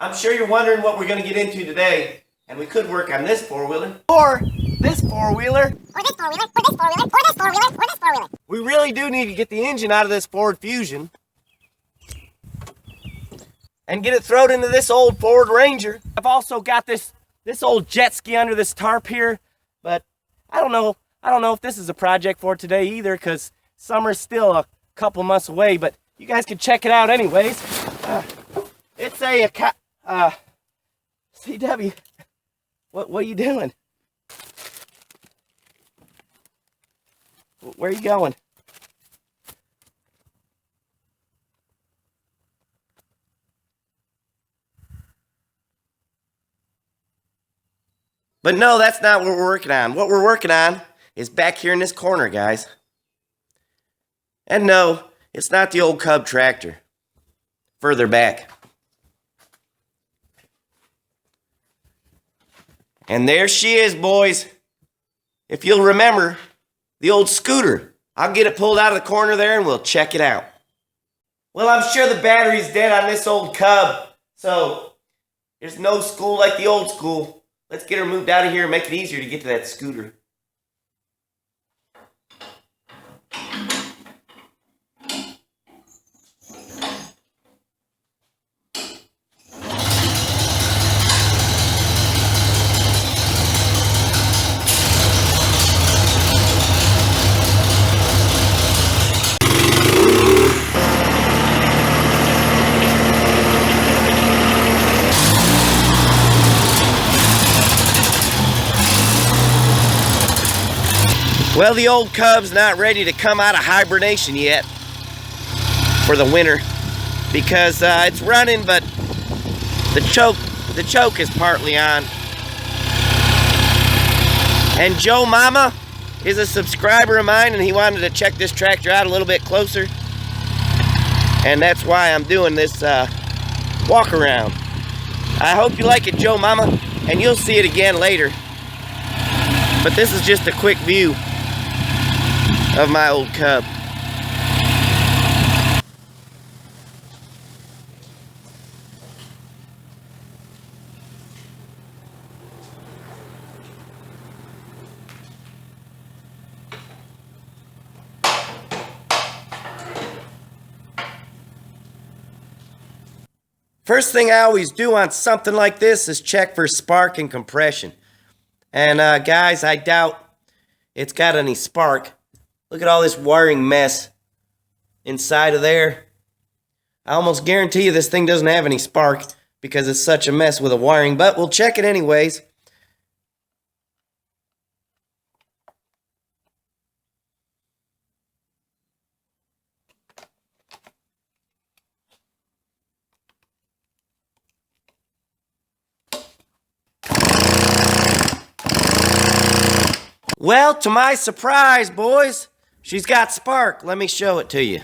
I'm sure you're wondering what we're going to get into today, and we could work on this four-wheeler, or this four-wheeler, or this four-wheeler, or this four-wheeler, or this four-wheeler, or this four-wheeler. We really do need to get the engine out of this Ford Fusion and get it thrown into this old Ford Ranger. I've also got this old jet ski under this tarp here, but I don't know if this is a project for today either, because summer's still a couple months away, but you guys can check it out anyways. It's a CW. What are you doing? Where are you going? But no, that's not what we're working on. What we're working on is back here in this corner, guys. And no, it's not the old Cub tractor. Further back. And there she is, boys. If you'll remember, the old scooter. I'll get it pulled out of the corner there and we'll check it out. Well, I'm sure the battery's dead on this old Cub, so there's no school like the old school. Let's get her moved out of here and make it easier to get to that scooter. Well, the old Cub's not ready to come out of hibernation yet for the winter because it's running, but the choke is partly on. And Joe Mama is a subscriber of mine, and he wanted to check this tractor out a little bit closer, and that's why I'm doing this walk around. I hope you like it, Joe Mama, and you'll see it again later. But this is just a quick view of my old Cub. First thing I always do on something like this is check for spark and compression. And guys, I doubt it's got any spark. Look at all this wiring mess inside of there. I almost guarantee you this thing doesn't have any spark because it's such a mess with the wiring, but we'll check it anyways. Well, to my surprise, boys, she's got spark. Let me show it to you.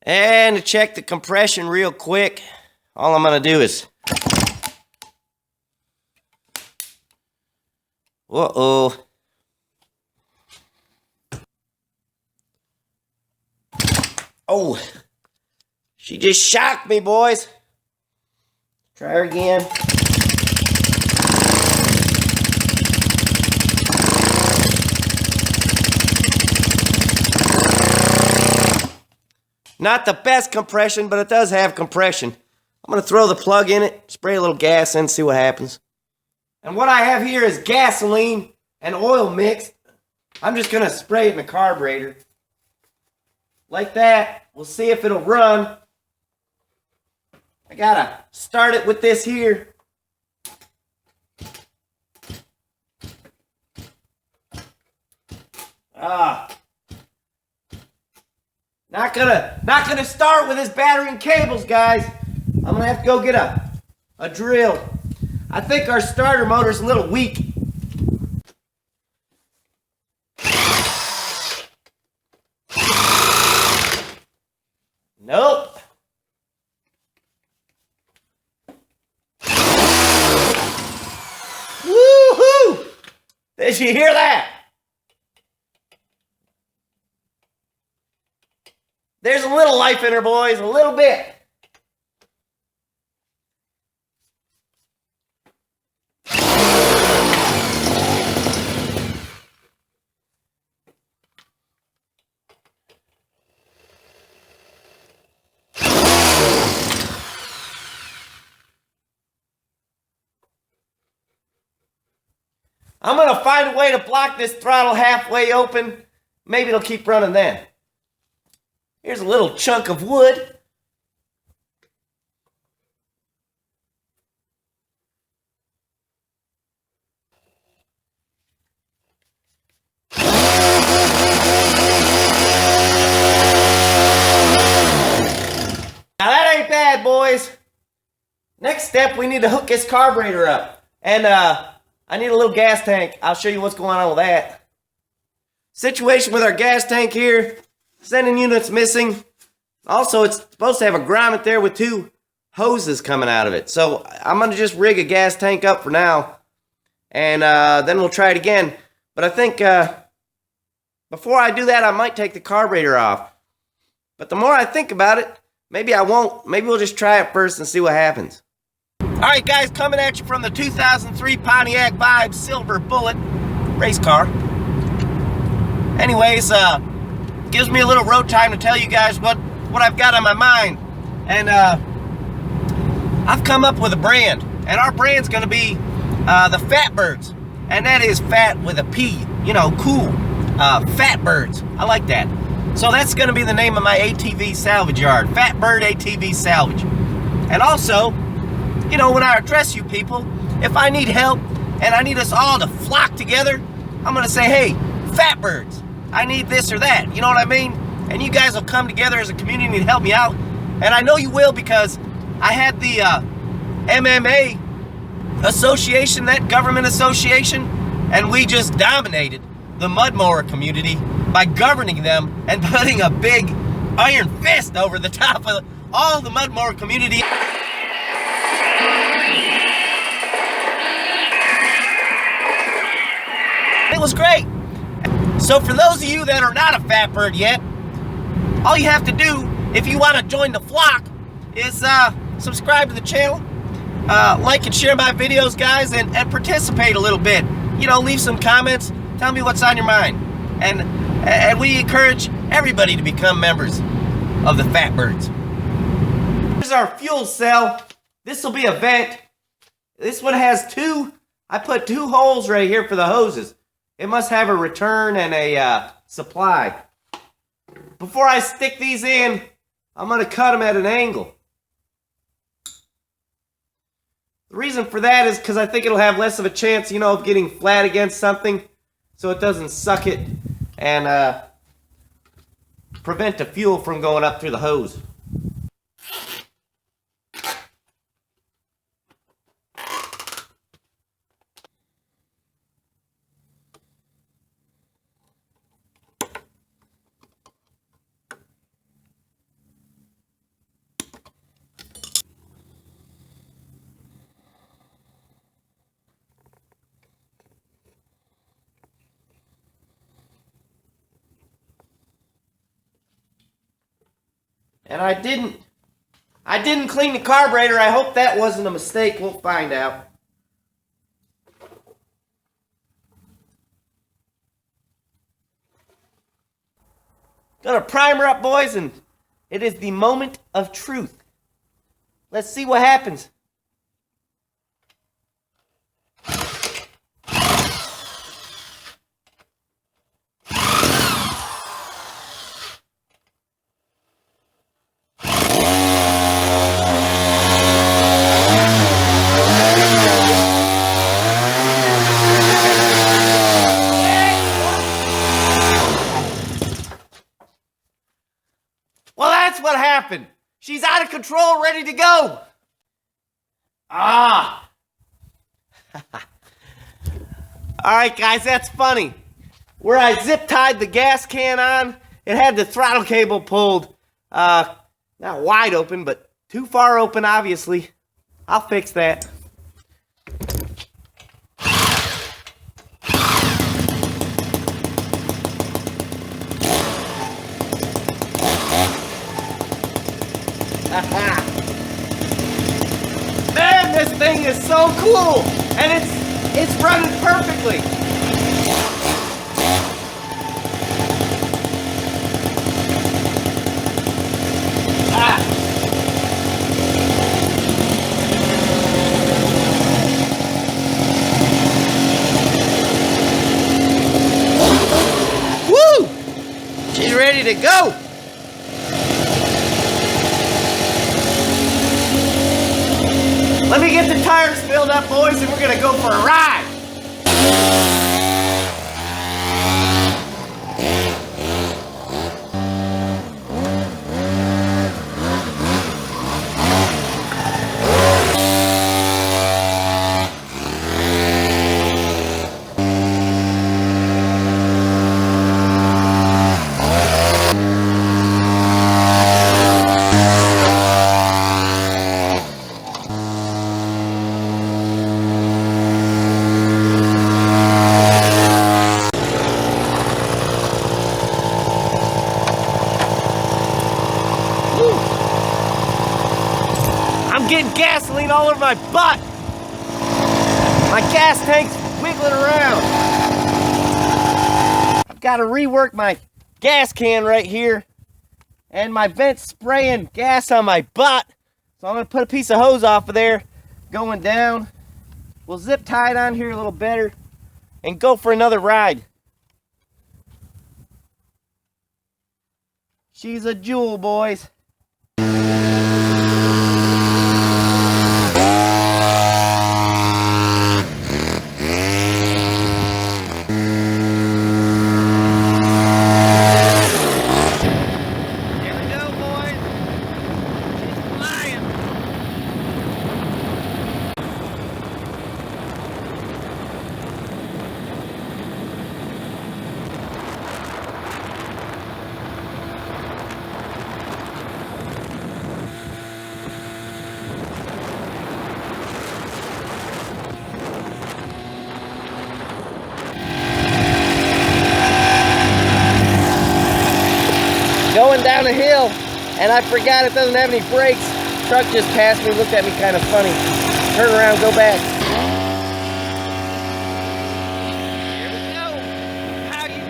And to check the compression real quick, all I'm going to do is... Uh-oh. Oh, she just shocked me, boys. Try her again. Not the best compression, but it does have compression. I'm going to throw the plug in it, spray a little gas in, see what happens. And what I have here is gasoline and oil mixed. I'm just going to spray it in the carburetor. Like that. We'll see if it'll run. I gotta start it with this here. Not gonna start with this battery and cables, guys. I'm gonna have to go get a drill. I think our starter motor's a little weak. Nope. Woohoo! Did you hear that? There's a little life in her, boys, a little bit. I'm going to find a way to block this throttle halfway open. Maybe it'll keep running then. Here's a little chunk of wood. Now that ain't bad, boys. Next step, we need to hook this carburetor up. And I need a little gas tank. I'll show you what's going on with that. Situation with our gas tank here. Sending units missing. Also, it's supposed to have a grommet there with 2 hoses coming out of it. So I'm going to just rig a gas tank up for now. And then we'll try it again. But I think before I do that, I might take the carburetor off. But the more I think about it, maybe I won't. Maybe we'll just try it first and see what happens. Alright guys, coming at you from the 2003 Pontiac Vibe Silver Bullet race car. Anyways, gives me a little road time to tell you guys what I've got on my mind. And I've come up with a brand. And our brand's going to be the Fat Birds. And that is fat with a P. You know, cool. Fat Birds. I like that. So that's going to be the name of my ATV salvage yard. Fat Bird ATV Salvage. And also, you know, when I address you people, if I need help and I need us all to flock together, I'm going to say, hey, Fat Birds, I need this or that. You know what I mean? And you guys will come together as a community and help me out. And I know you will because I had the MMA association, that government association, and we just dominated the mud mower community by governing them and putting a big iron fist over the top of all the mud mower community. It was great. So for those of you that are not a Fat Bird yet, all you have to do if you want to join the flock is subscribe to the channel, like and share my videos, guys, and participate a little bit. You know, leave some comments, tell me what's on your mind. And we encourage everybody to become members of the Fat Birds. Here's our fuel cell. This will be a vent. This one has I put 2 holes right here for the hoses. It must have a return and a supply. Before I stick these in, I'm going to cut them at an angle. The reason for that is because I think it'll have less of a chance, you know, of getting flat against something, so it doesn't suck it and prevent the fuel from going up through the hose. And I didn't clean the carburetor. I hope that wasn't a mistake. We'll find out. Gonna prime her up, boys, and it is the moment of truth. Let's see what happens. Well, that's what happened. She's out of control, ready to go. Ah. All right, guys, that's funny. Where I zip tied the gas can on, it had the throttle cable pulled. Not wide open, but too far open, obviously. I'll fix that. Man, this thing is so cool, and it's running perfectly. Woo! She's ready to go. Let me get the tires filled up, boys, and we're gonna go for a ride. I'm getting gasoline all over my butt. My gas tank's wiggling around. I've got to rework my gas can right here, and my vent's spraying gas on my butt. So I'm going to put a piece of hose off of there going down. We'll zip tie it on here a little better and go for another ride. She's a jewel, boys. Going down a hill, and I forgot it doesn't have any brakes. Truck just passed me, looked at me kind of funny. Turn around, go back. Here we go. How do you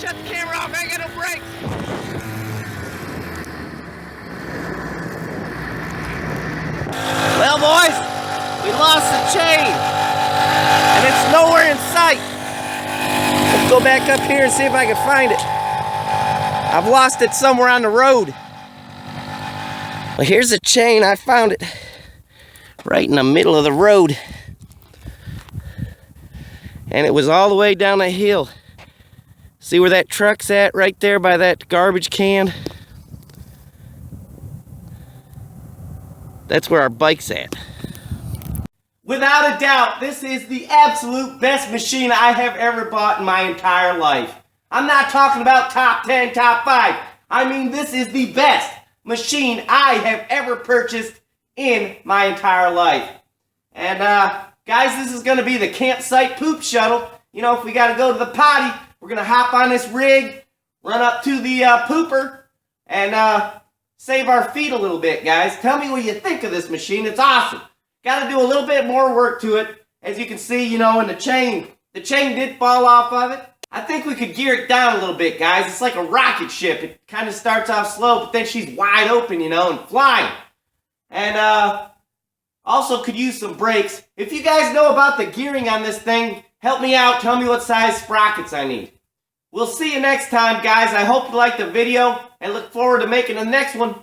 shut the camera off, I ain't got no brakes. Well, boys, we lost the chain, and it's nowhere in sight. Let's go back up here and see if I can find it. I've lost it somewhere on the road. Well, here's the chain. I found it right in the middle of the road, and it was all the way down the hill. See where that truck's at right there by that garbage can? That's where our bike's at. Without a doubt, this is the absolute best machine I have ever bought in my entire life. I'm not talking about top 10, top 5. I mean, this is the best machine I have ever purchased in my entire life. And guys, this is going to be the campsite poop shuttle. You know, if we got to go to the potty, we're going to hop on this rig, run up to the pooper, and save our feet a little bit, guys. Tell me what you think of this machine. It's awesome. Got to do a little bit more work to it. As you can see, you know, in the chain did fall off of it. I think we could gear it down a little bit, guys. It's like a rocket ship. It kind of starts off slow, but then she's wide open, you know, and flying. And also could use some brakes. If you guys know about the gearing on this thing, help me out. Tell me what size sprockets I need. We'll see you next time, guys. I hope you liked the video and look forward to making the next one.